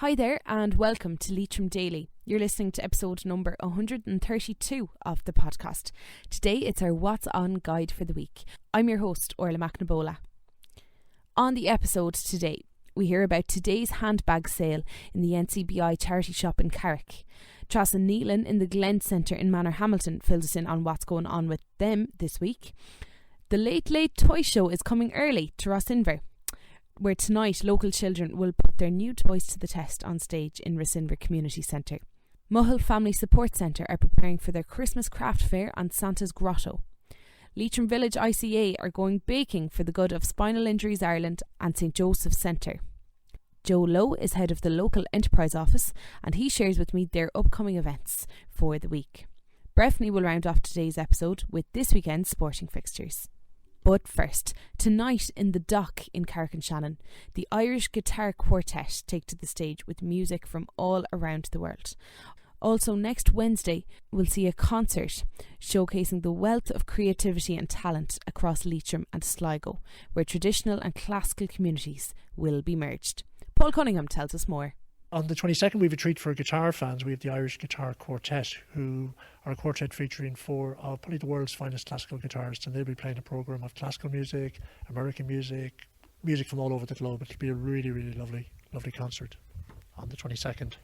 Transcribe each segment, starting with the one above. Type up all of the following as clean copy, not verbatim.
Hi there and welcome to Leitrim Daily. You're listening to episode number 132 of the podcast. Today it's our What's On guide for the week. I'm your host, Órla. On the episode today, we hear about today's handbag sale in the NCBI charity shop in Carrick. Rossinver in the Glen Centre in Manorhamilton filled us in on what's going on with them this week. The Late Toy Show is coming early to Rossinver, where tonight local children will put their new toys to the test on stage in Rossinver Community Centre. Muhull Family Support Centre are preparing for their Christmas craft fair on Santa's Grotto. Leitrim Village ICA are going baking for the good of Spinal Injuries Ireland and St Joseph's Centre. Joe Lowe is head of the local enterprise office and he shares with me their upcoming events for the week. Breffney will round off today's episode with this weekend's sporting fixtures. But first, tonight in the Dock in Carrick and Shannon, the Irish Guitar Quartet take to the stage with music from all around the world. Also next Wednesday, we'll see a concert showcasing the wealth of creativity and talent across Leitrim and Sligo, where traditional and classical communities will be merged. Paul Cunningham tells us more. On the 22nd, we have a treat for guitar fans. We have the Irish Guitar Quartet, who are a quartet featuring four of probably the world's finest classical guitarists, and they'll be playing a programme of classical music, American music, music from all over the globe. It'll be a really, really lovely concert on the 22nd.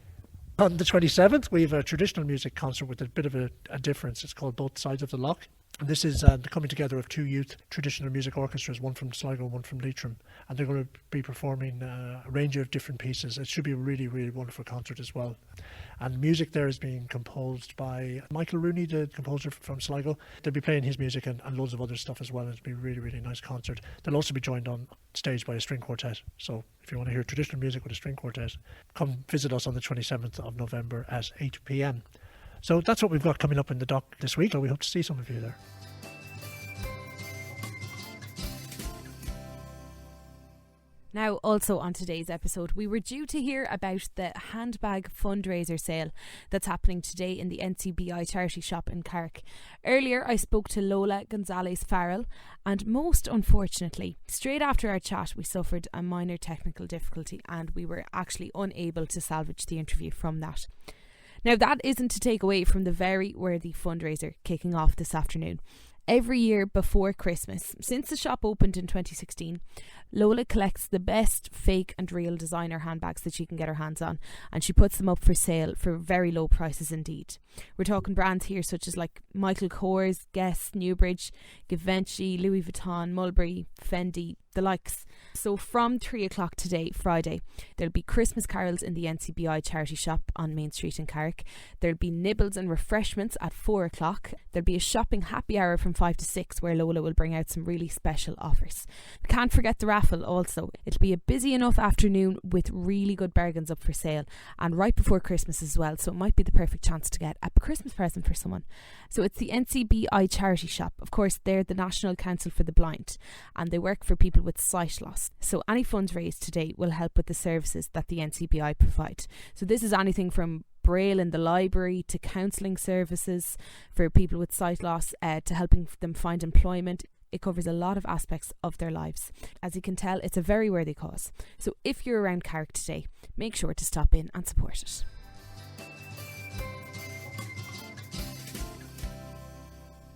On the 27th, we have a traditional music concert with a bit of a difference. It's called Both Sides of the Lough. And this is the coming together of two youth traditional music orchestras, one from Sligo and one from Leitrim. And they're going to be performing a range of different pieces. It should be a really, really wonderful concert as well. And music there is being composed by Michael Rooney, the composer from Sligo. They'll be playing his music and loads of other stuff as well. And it'll be a really, really nice concert. They'll also be joined on stage by a string quartet. So if you want to hear traditional music with a string quartet, come visit us on the 27th of November at 8 p.m. So that's what we've got coming up in the Dock this week, and we hope to see some of you there. Now, also on today's episode, we were due to hear about the Handbag Fundraiser sale that's happening today in the NCBI charity shop in Carrick. Earlier, I spoke to Lola Gonzalez-Farrell, and most unfortunately, straight after our chat, we suffered a minor technical difficulty and we were actually unable to salvage the interview from that. Now, that isn't to take away from the very worthy fundraiser kicking off this afternoon. Every year before Christmas, since the shop opened in 2016, Lola collects the best fake and real designer handbags that she can get her hands on, and she puts them up for sale for very low prices indeed. We're talking brands here such as like Michael Kors, Guess, Newbridge, Givenchy, Louis Vuitton, Mulberry, Fendi, the likes. So from 3 o'clock today, Friday, there'll be Christmas carols in the NCBI charity shop on Main Street in Carrick. There'll be nibbles and refreshments at 4 o'clock. There'll be a shopping happy hour from 5 to 6 where Lola will bring out some really special offers. Can't forget the raffle also. It'll be a busy enough afternoon with really good bargains up for sale and right before Christmas as well, so it might be the perfect chance to get a Christmas present for someone. So it's the NCBI charity shop. Of course, they're the National Council for the Blind and they work for people with sight loss. So any funds raised today will help with the services that the NCBI provide. So this is anything from Braille in the library to counselling services for people with sight loss to helping them find employment. It covers a lot of aspects of their lives. As you can tell, it's a very worthy cause. So if you're around Carrick today, make sure to stop in and support it.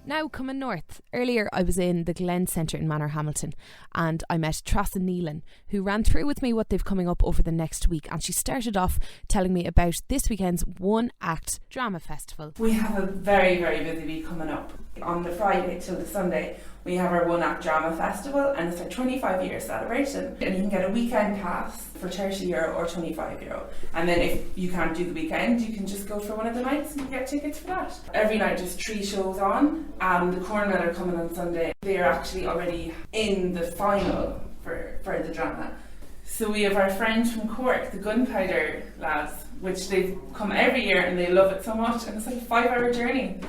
Now coming north. Earlier I was in the Glen Centre in Manorhamilton and I met Rossinver, who ran through with me what they've coming up over the next week, and she started off telling me about this weekend's one-act drama festival. We have a very, very busy week coming up. On the Friday till the Sunday we have our one-act drama festival, and it's our 25-year celebration, and you can get a weekend pass for €30 or €25. And then if you can't do the weekend, you can just go for one of the nights and you get tickets for that. Every night there's 3 shows on. The Cornwell are coming on Sunday. They're actually already in the final for the drama. So we have our friends from Cork, the Gunpowder lads, which they've come every year and they love it so much, and it's like a 5-hour journey.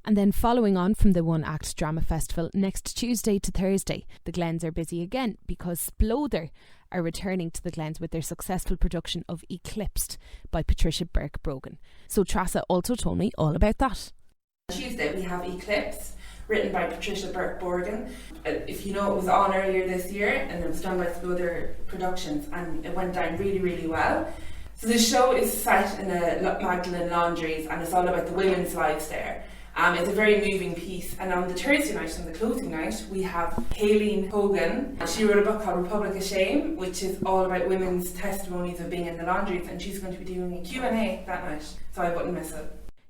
And then following on from the One Act Drama Festival, next Tuesday to Thursday, the Glens are busy again because Splother are returning to the Glens with their successful production of Eclipsed by Patricia Burke-Brogan. So Trassa also told me all about that. Tuesday we have Eclipsed, written by Patricia Burke-Brogan. If you know, it was on earlier this year and it was done by Splother Productions and it went down really, really well. So the show is set in a Magdalen Laundries, and it's all about the women's lives there. It's a very moving piece, and on the Thursday night, on the clothing night, we have Haylene Hogan. She wrote a book called Republic of Shame, which is all about women's testimonies of being in the laundries, and she's going to be doing a Q&A that night, so I wouldn't miss it.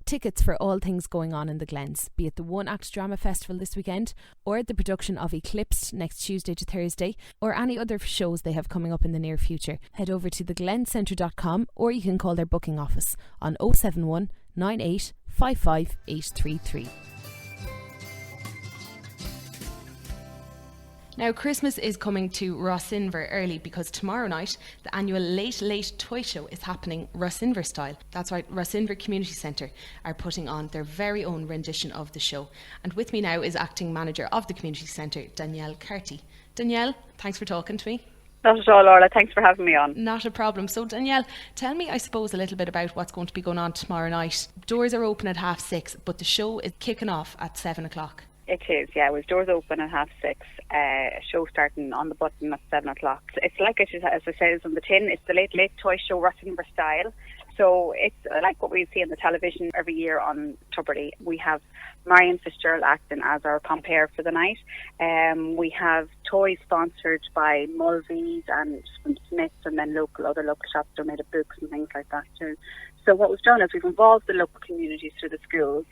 Tickets for all things going on in the Glens, be it the One Act Drama Festival this weekend, or the production of Eclipsed next Tuesday to Thursday, or any other shows they have coming up in the near future, head over to theglencentre.com, or you can call their booking office on 071 98 55 833. Now, Christmas is coming to Rossinver early because tomorrow night the annual Late Toy Show is happening Rossinver style. That's right, Rossinver Community Centre are putting on their very own rendition of the show. And with me now is acting manager of the Community Centre, Danielle Carty. Danielle, thanks for talking to me. Not at all, Órla. Thanks for having me on. Not a problem. So, Danielle, tell me, I suppose, a little bit about what's going to be going on tomorrow night. Doors are open at 6:30, but the show is kicking off at 7 o'clock. It is, yeah. With doors open at 6:30, show starting on the button at 7 o'clock. It's like it is, as I said, it's on the tin. It's the Late Toy Show Rossinver style. So it's like what we see on the television every year on Tuberty. We have Marion Fitzgerald acting as our compere for the night. We have toys sponsored by Mulvey's and Smith's, and then other local shops are made of books and things like that too. So what we've done is we've involved the local communities through the schools,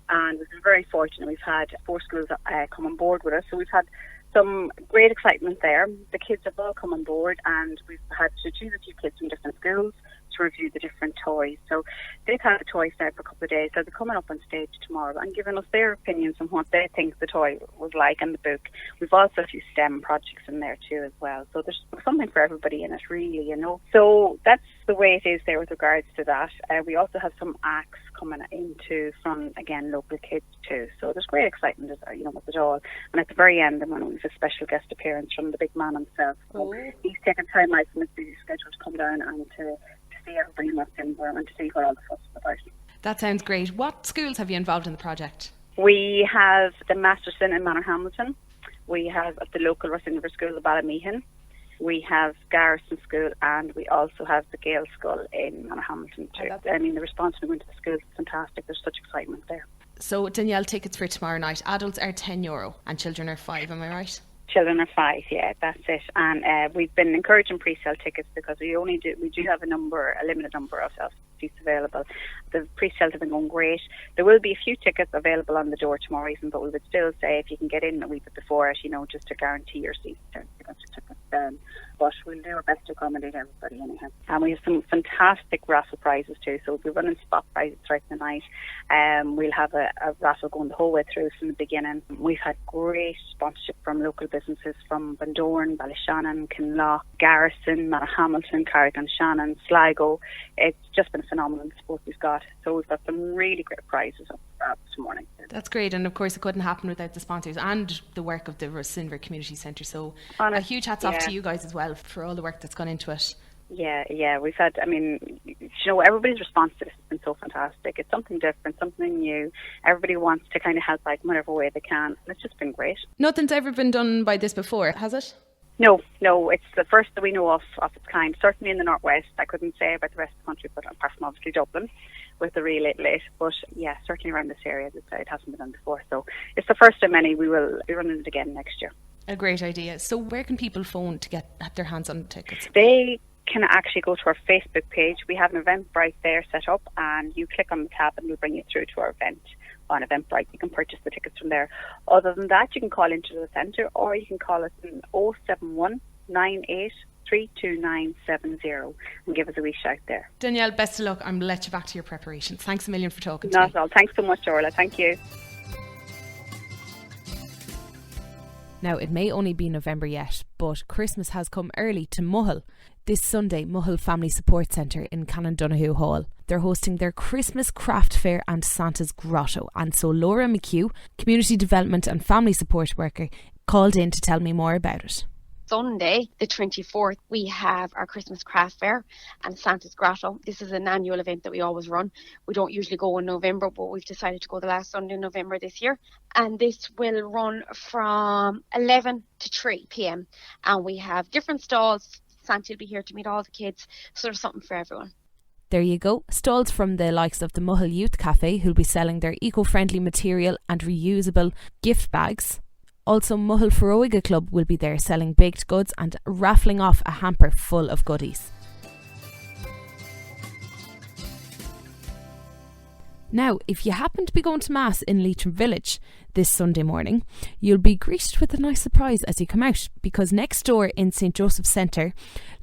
and we've been very fortunate. We've had 4 schools come on board with us, so we've had some great excitement there. The kids have all come on board, and we've had to choose a few kids from different schools to review the different toys. So they've had the toys there for a couple of days, so they're coming up on stage tomorrow and giving us their opinions on what they think the toy was like in the book. We've also a few STEM projects in there too as well, so there's something for everybody in it, really, you know. So that's the way it is there with regards to that. We also have some acts coming into from, again, local kids too, so there's great excitement, you know, with it all. And at the very end, I'm going to have a special guest appearance from the big man himself. So he's taken time out from his busy schedule to come down and to see everybody in Rossinver and to see what all the fuss is about. That sounds great. What schools have you involved in the project? We have the Masterson in Manorhamilton. We have at the local Rossinver school, the Ballaghameehan. We have Garrison School, and we also have the Gale School in Manorhamilton too. I mean, the response from going to the school is fantastic. There's such excitement there. So, Danielle, tickets for tomorrow night. Adults are €10 and children are 5, am I right? Children are 5, yeah, that's it. And we've been encouraging pre-sale tickets because we do have a limited number of seats available. The pre-sales have been going great. There will be a few tickets available on the door tomorrow evening, but we would still say if you can get in a wee bit before it, you know, just to guarantee your seats. But we'll do our best to accommodate everybody anyhow. And we have some fantastic raffle prizes too. So we'll be running spot prizes throughout the night. We'll have a raffle going the whole way through from the beginning. We've had great sponsorship from local businesses from Bundoran, Ballyshannon, Kinlough, Garrison, Manorhamilton, Carrick and Shannon, Sligo. It's just been a phenomenal support we've got. So we've got some really great prizes up this morning. That's great, and of course it couldn't happen without the sponsors and the work of the Rossinver Community Centre. So a huge hats off to you guys as well for all the work that's gone into it. Yeah, we've had, I mean, you know, everybody's response to this has been so fantastic. It's something different, something new. Everybody wants to kind of help out in whatever way they can, and it's just been great. Nothing's ever been done by this before, has it? No, it's the first that we know of its kind. Certainly in the Northwest. I couldn't say about the rest of the country, but apart from obviously Dublin with the real late. But yeah, certainly around this area, it hasn't been done before. So it's the first of many. We will be running it again next year. A great idea. So where can people phone to get their hands on the tickets? They can actually go to our Facebook page. We have an Eventbrite there set up, and you click on the tab and we'll bring you through to our event on Eventbrite. You can purchase the tickets from there. Other than that, you can call into the centre, or you can call us in 071 98 32970 and give us a wee shout there. Danielle, best of luck. I'm going to let you back to your preparations. Thanks a million for talking to me. Not at all. Thanks so much, Órla. Thank you. Now, it may only be November yet, but Christmas has come early to Muhull. This Sunday, Muhull Family Support Centre in Cannon Hall. They're hosting their Christmas craft fair and Santa's Grotto. And so Laura McHugh, Community Development and Family Support Worker, called in to tell me more about it. Sunday, the 24th, we have our Christmas craft fair and Santa's Grotto. This is an annual event that we always run. We don't usually go in November, but we've decided to go the last Sunday in November this year. And this will run from 11 to 3 p.m. And we have different stalls. Santa will be here to meet all the kids, so there's something for everyone. There you go, stalls from the likes of the Muhull Youth Cafe, who'll be selling their eco-friendly material and reusable gift bags. Also, Muhull Feroiga Club will be there selling baked goods and raffling off a hamper full of goodies. Now, if you happen to be going to Mass in Leitrim Village this Sunday morning, you'll be greeted with a nice surprise as you come out, because next door in St Joseph's Centre,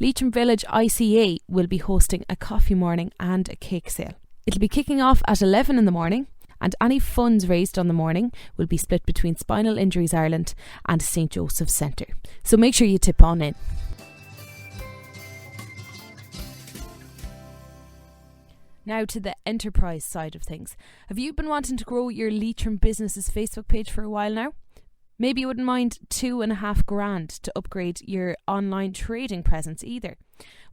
Leitrim Village ICA will be hosting a coffee morning and a cake sale. It'll be kicking off at 11 in the morning, and any funds raised on the morning will be split between Spinal Injuries Ireland and St Joseph's Centre. So make sure you tip on in. Now to the enterprise side of things. Have you been wanting to grow your Leitrim Businesses Facebook page for a while now? Maybe you wouldn't mind $2,500 to upgrade your online trading presence either.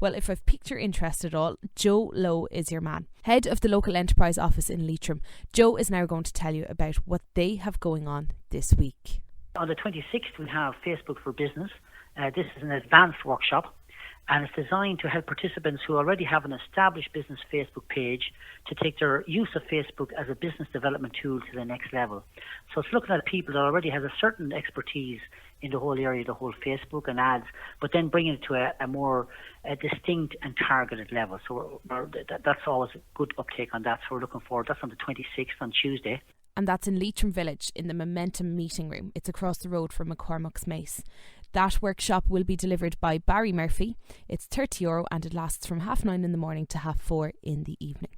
Well, if I've piqued your interest at all, Joe Lowe is your man. Head of the local enterprise office in Leitrim. Joe is now going to tell you about what they have going on this week. On the 26th, we have Facebook for Business. This is an advanced workshop, and it's designed to help participants who already have an established business Facebook page to take their use of Facebook as a business development tool to the next level. So it's looking at people that already have a certain expertise in the whole area, the whole Facebook and ads, but then bringing it to a more distinct and targeted level. So that's always a good uptake on that. So we're looking forward. That's on the 26th on Tuesday. And that's in Leitrim Village in the Momentum meeting room. It's across the road from McCormack's Mace. That workshop will be delivered by Barry Murphy. It's €30 and it lasts from 9:30 in the morning to 4:30 in the evening.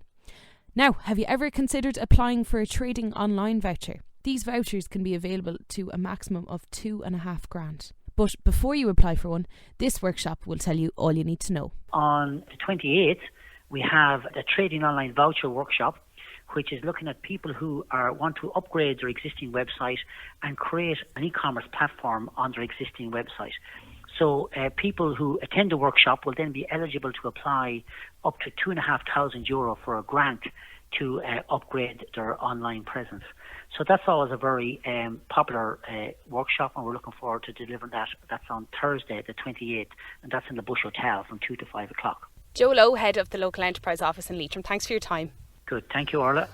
Now, have you ever considered applying for a trading online voucher? These vouchers can be available to a maximum of $2,500. But before you apply for one, this workshop will tell you all you need to know. On the 28th, we have a trading online voucher workshop, which is looking at people who want to upgrade their existing website and create an e-commerce platform on their existing website. So people who attend the workshop will then be eligible to apply up to €2,500 for a grant to upgrade their online presence. So that's always a very popular workshop, and we're looking forward to delivering that. That's on Thursday, the 28th, and that's in the Bush Hotel from 2 to 5 o'clock. Joe Lowe, head of the local enterprise office in Leitrim. Thanks for your time. Good. Thank you, Órla.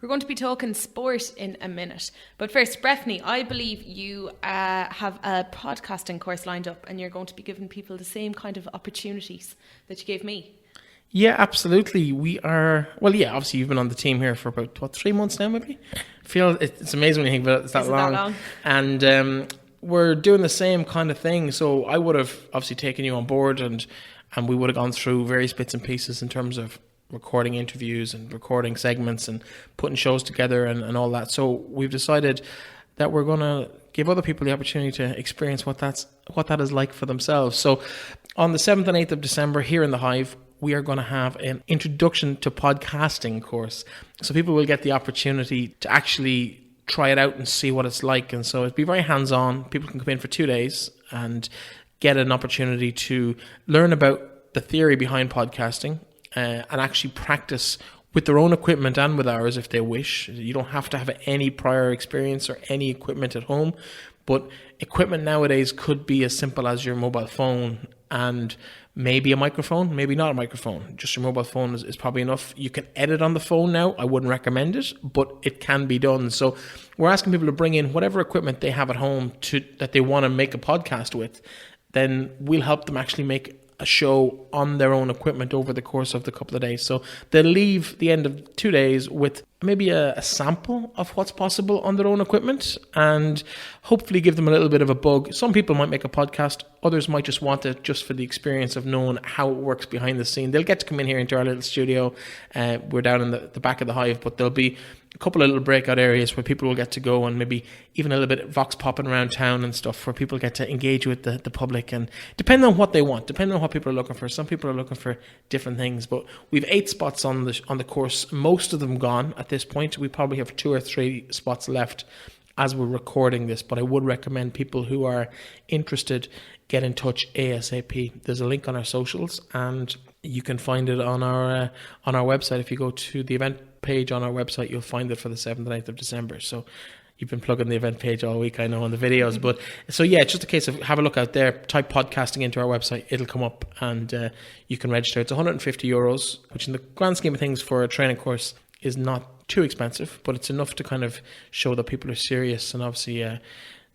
We're going to be talking sport in a minute. But first, Breffney, I believe you have a podcasting course lined up and you're going to be giving people the same kind of opportunities that you gave me. Yeah, absolutely. We are, well, yeah, obviously you've been on the team here for about, 3 months now, maybe? I feel it's amazing when you think about it, it's that long. And we're doing the same kind of thing. So I would have obviously taken you on board and we would have gone through various bits and pieces in terms of recording interviews and recording segments and putting shows together and all that. So we've decided that we're going to give other people the opportunity to experience what that is like for themselves. So on the 7th and 8th of December here in the Hive, we are going to have an introduction to podcasting course. So people will get the opportunity to actually try it out and see what it's like. And so it'll be very hands-on. People can come in for 2 days and get an opportunity to learn about the theory behind podcasting and actually practice with their own equipment and with ours if they wish. You don't have to have any prior experience or any equipment at home, but equipment nowadays could be as simple as your mobile phone and maybe a microphone, maybe not a microphone. Just your mobile phone is probably enough. You can edit on the phone now. I wouldn't recommend it, but it can be done. So we're asking people to bring in whatever equipment they have at home that they want to make a podcast with. Then we'll help them actually make a show on their own equipment over the course of the couple of days. So they'll leave the end of 2 days with maybe a sample of what's possible on their own equipment and hopefully give them a little bit of a bug. Some people might make a podcast. Others might just want it just for the experience of knowing how it works behind the scene. They'll get to come in here into our little studio. We're down in the back of the Hive, but there'll be a couple of little breakout areas where people will get to go and maybe even a little bit of vox popping around town and stuff where people get to engage with the public, and depending on what they want, depending on what people are looking for. Some people are looking for different things, but we've 8 spots on the course, most of them gone at this point. We probably have 2 or 3 spots left as we're recording this, but I would recommend people who are interested get in touch ASAP. There's a link on our socials and you can find it on our website. If you go to the event page on our website, you'll find it for the 7th and 8th of December. So you've been plugging the event page all week, I know, on the videos. But so yeah, it's just a case of have a look out there, type podcasting into our website, it'll come up, and you can register. It's €150, which in the grand scheme of things for a training course is not too expensive, but it's enough to kind of show that people are serious, and obviously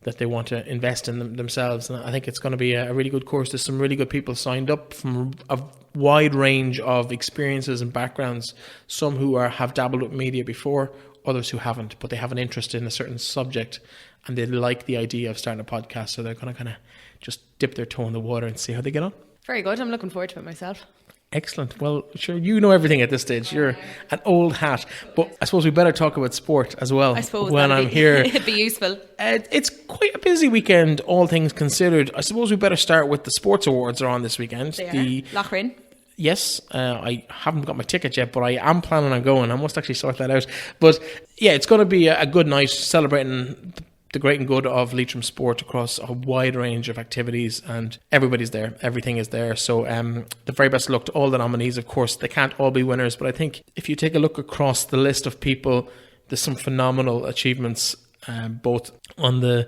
that they want to invest in themselves. And I think it's going to be a really good course. There's some really good people signed up from a wide range of experiences and backgrounds, some who have dabbled with media before, others who haven't, but they have an interest in a certain subject and they like the idea of starting a podcast, so they're going to kind of just dip their toe in the water and see how they get on. Very good. I'm looking forward to it myself. Excellent. Well, sure, you know everything at this stage. You're an old hat. But I suppose we better talk about sport as well. I suppose when I'm here. It'd be useful. It's quite a busy weekend, all things considered. I suppose we better start with the sports awards are on this weekend. The Lough Rynn. Yes, I haven't got my ticket yet, but I am planning on going. I must actually sort that out. But yeah, it's going to be a good night celebrating the great and good of Leitrim sport across a wide range of activities, and everybody's there. Everything is there. So the very best of luck to all the nominees. Of course, they can't all be winners, but I think if you take a look across the list of people, there's some phenomenal achievements, both on the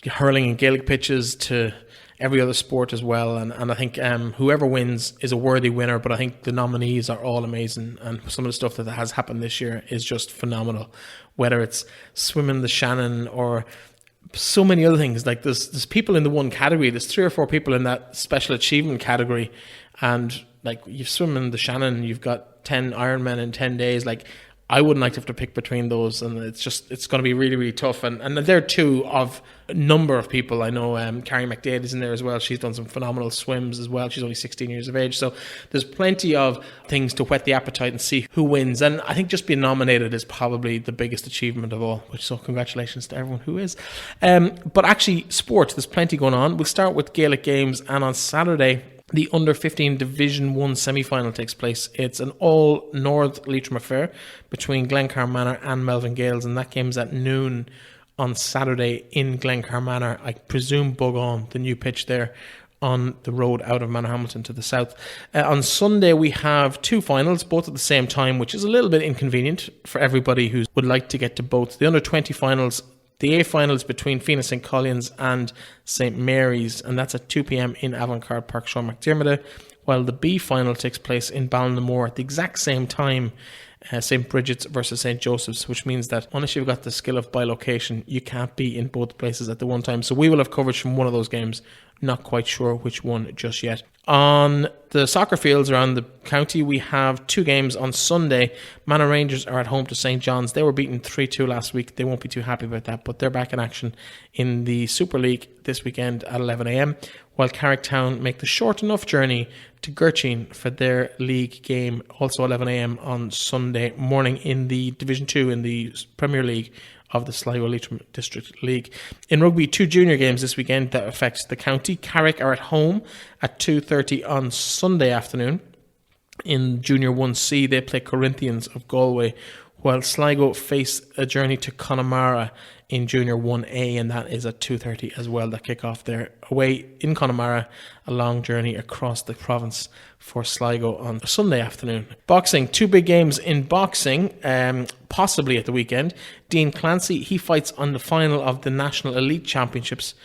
hurling and Gaelic pitches to every other sport as well, and I think whoever wins is a worthy winner, but I think the nominees are all amazing, and some of the stuff that has happened this year is just phenomenal, whether it's swimming the Shannon or so many other things. Like there's people in the one category, there's 3 or 4 people in that special achievement category, and like you've swum in the Shannon, you've got 10 Ironmen in 10 days, like I wouldn't like to have to pick between those, and it's going to be really, really tough. And there are 2 of a number of people. I know Carrie McDade is in there as well. She's done some phenomenal swims as well. She's only 16 years of age. So there's plenty of things to whet the appetite and see who wins. And I think just being nominated is probably the biggest achievement of all, so congratulations to everyone who is. But actually, sport, there's plenty going on. We'll start with Gaelic games, and on Saturday, the Under-15 Division 1 semi-final takes place. It's an all-North Leitrim affair between Glencar Manor and Melvin Gales, and that game's at noon on Saturday in Glencar Manor. I presume Bug-on, the new pitch there on the road out of Manorhamilton to the south. On Sunday, we have 2 finals, both at the same time, which is a little bit inconvenient for everybody who would like to get to both. The Under-20 finals, the A finals between Fiona St. Collins and St. Mary's, and that's at 2 p.m. in Avantgarde Park, Sean McDermott, while the B final takes place in Ballaghameehan at the exact same time, St. Bridget's versus St. Joseph's, which means that unless you've got the skill of bilocation, you can't be in both places at the one time. So we will have coverage from one of those games. Not quite sure which one just yet. On the soccer fields around the county, we have 2 games on Sunday. Manor Rangers are at home to St. John's. They were beaten 3-2 last week. They won't be too happy about that, but they're back in action in the Super League this weekend at 11 a.m, while Carrick Town make the short enough journey to Gertrude for their league game, also 11 a.m. on Sunday morning in the Division 2 in the Premier League of the Sligo Leitrim District League. In rugby, 2 junior games this weekend that affects the county. Carrick are at home at 2:30 on Sunday afternoon. In Junior 1C, they play Corinthians of Galway, while Sligo face a journey to Connemara in Junior 1A, and that is at 2:30 as well. That kick off there away in Connemara, a long journey across the province for Sligo on Sunday afternoon. Boxing, 2 big games in boxing, possibly at the weekend. Dean Clancy, he fights on the final of the National Elite Championships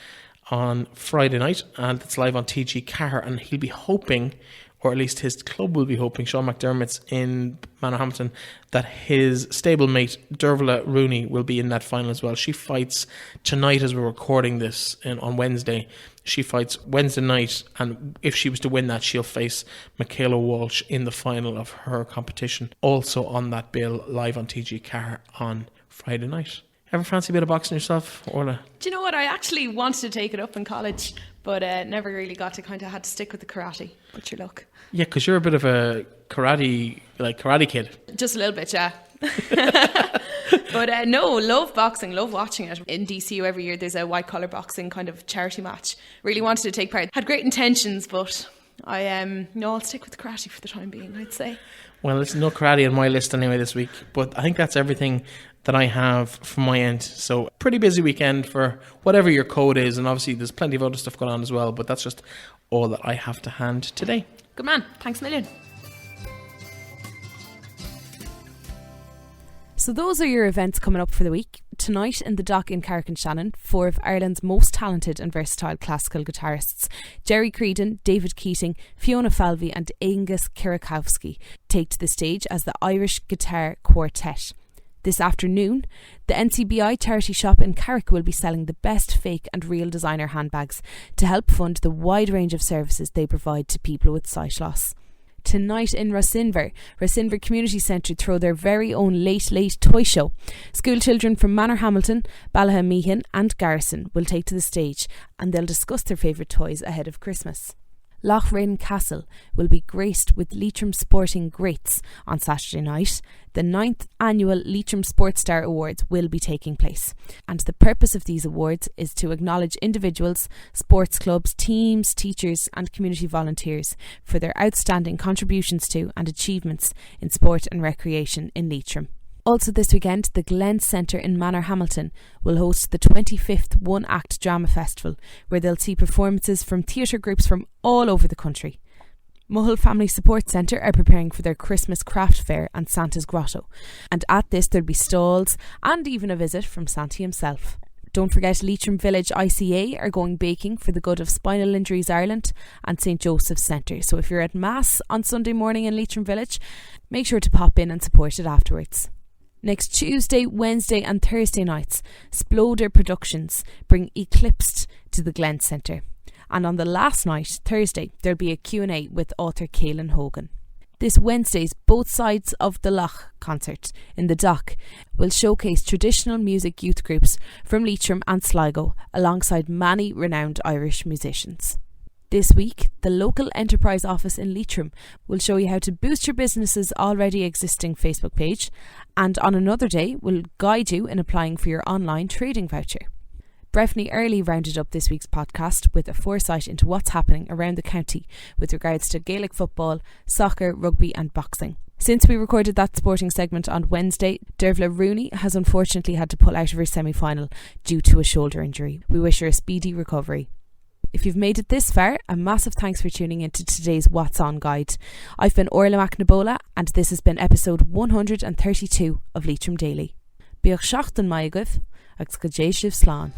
on Friday night, and it's live on TG Car, and he'll be hoping, or at least his club will be hoping, Sean McDermott's in Manorhamilton, that his stablemate Dervla Rooney will be in that final as well. She fights tonight as we're recording this on Wednesday. She fights Wednesday night, and if she was to win that, she'll face Michaela Walsh in the final of her competition. Also on that bill, live on TG Car on Friday night. Ever fancy a bit of boxing yourself, Órla? Do you know what? I actually wanted to take it up in college, but never really got to. Kind of had to stick with the karate. But your luck. Yeah, because you're a bit of a karate kid. Just a little bit, yeah. But no, love boxing, love watching it. In DCU every year there's a white collar boxing kind of charity match. Really wanted to take part. Had great intentions, but I'll stick with the karate for the time being, I'd say. Well, there's no karate on my list anyway this week, but I think that's everything that I have from my end. So pretty busy weekend for whatever your code is, and obviously there's plenty of other stuff going on as well, but that's just all that I have to hand today. Good man, thanks a million. So those are your events coming up for the week. Tonight in the Dock in Carrick and Shannon, 4 of Ireland's most talented and versatile classical guitarists, Jerry Creedon, David Keating, Fiona Falvey and Aengus Kirakowski, take to the stage as the Irish Guitar Quartet. This afternoon, the NCBI charity shop in Carrick will be selling the best fake and real designer handbags to help fund the wide range of services they provide to people with sight loss. Tonight in Rossinver Community Centre throw their very own late toy show. Schoolchildren from Manorhamilton, Ballaghameehan and Garrison will take to the stage and they'll discuss their favourite toys ahead of Christmas. Lough Rynn Castle will be graced with Leitrim Sporting Greats on Saturday night. The 9th annual Leitrim Sports Star Awards will be taking place, and the purpose of these awards is to acknowledge individuals, sports clubs, teams, teachers and community volunteers for their outstanding contributions to and achievements in sport and recreation in Leitrim. Also this weekend, the Glen Centre in Manorhamilton will host the 25th one-act drama festival, where they'll see performances from theatre groups from all over the country. Mohill Family Support Centre are preparing for their Christmas craft fair and Santa's Grotto, and at this there'll be stalls and even a visit from Santa himself. Don't forget Leitrim Village ICA are going baking for the good of Spinal Injuries Ireland and St Joseph's Centre, so if you're at Mass on Sunday morning in Leitrim Village, make sure to pop in and support it afterwards. Next Tuesday, Wednesday and Thursday nights, Sploder Productions bring Eclipsed to the Glen Centre. And on the last night, Thursday, there'll be a Q&A with author Caelan Hogan. This Wednesday's Both Sides of the Lough concert in the Dock will showcase traditional music youth groups from Leitrim and Sligo alongside many renowned Irish musicians. This week, the local enterprise office in Leitrim will show you how to boost your business's already existing Facebook page, and on another day will guide you in applying for your online trading voucher. Breffni Early rounded up this week's podcast with a foresight into what's happening around the county with regards to Gaelic football, soccer, rugby and boxing. Since we recorded that sporting segment on Wednesday, Dervla Rooney has unfortunately had to pull out of her semi-final due to a shoulder injury. We wish her a speedy recovery. If you've made it this far, a massive thanks for tuning into today's What's On guide. I've been Órla McNabola and this has been episode 132 of Leitrim Daily. Bíoch seachtain maigah agus go dté sibh slán.